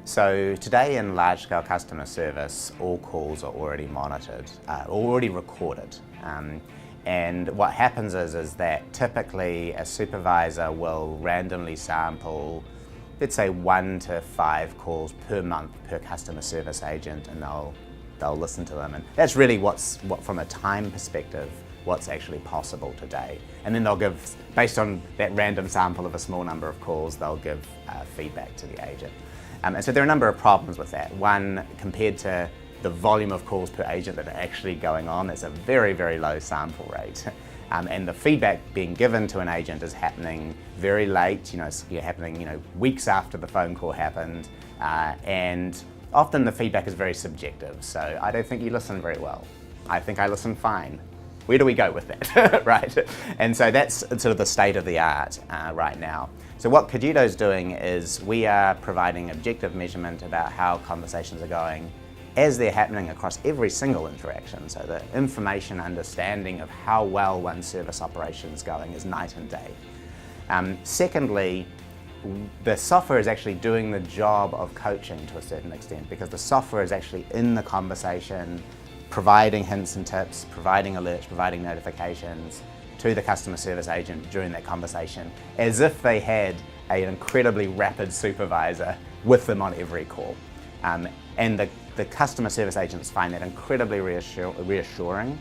So today in large-scale customer service, all calls are already monitored, already recorded. And what happens is that typically a supervisor will randomly sample, let's say 1 to 5 calls per month per customer service agent, and they'll listen to them. And that's really what from a time perspective, what's actually possible today. And then they'll give, based on that random sample of a small number of calls, they'll give feedback to the agent. And so there are a number of problems with that. One, compared to the volume of calls per agent that are actually going on, it's a very, very low sample rate. And the feedback being given to an agent is happening very late, it's happening weeks after the phone call happened, and often the feedback is very subjective. So I don't think you listen very well. I think I listen fine. Where do we go with that, right? And so that's sort of the state of the art right now. So what Cogito is doing is we are providing objective measurement about how conversations are going as they're happening across every single interaction. So the information understanding of how well one service operation is going is night and day. Secondly, the software is actually doing the job of coaching to a certain extent, because the software is actually in the conversation, providing hints and tips, providing alerts, providing notifications to the customer service agent during that conversation, as if they had an incredibly rapid supervisor with them on every call. And the customer service agents find that incredibly reassuring,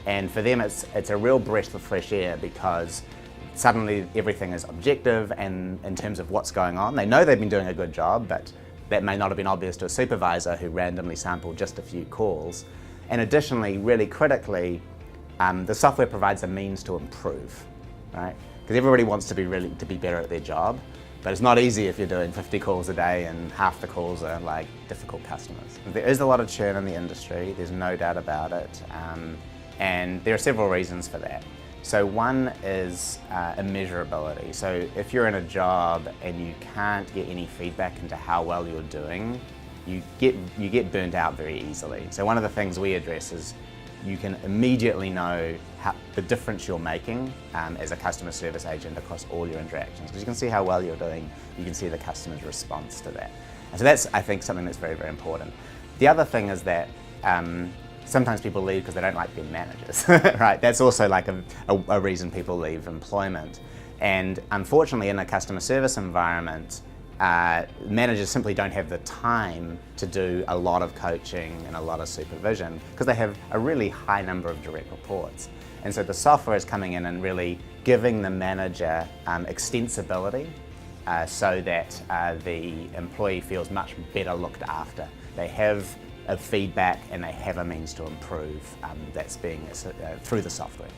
and for them it's a real breath of fresh air, because suddenly everything is objective and in terms of what's going on. They know they've been doing a good job, but that may not have been obvious to a supervisor who randomly sampled just a few calls. And additionally, really critically, the software provides a means to improve, right? Because everybody wants to be better at their job, but it's not easy if you're doing 50 calls a day and half the calls are like difficult customers. There is a lot of churn in the industry, there's no doubt about it, and there are several reasons for that. So one is immeasurability. So if you're in a job and you can't get any feedback into how well you're doing, you get burnt out very easily. So one of the things we address is you can immediately know the difference you're making as a customer service agent across all your interactions, because you can see how well you're doing, you can see the customer's response to that. And so that's, I think, something that's very, very important. The other thing is that sometimes people leave because they don't like their managers, right? That's also like a reason people leave employment. And unfortunately, in a customer service environment, managers simply don't have the time to do a lot of coaching and a lot of supervision because they have a really high number of direct reports. And so the software is coming in and really giving the manager extensibility so that the employee feels much better looked after. They have a feedback and they have a means to improve that's being through the software.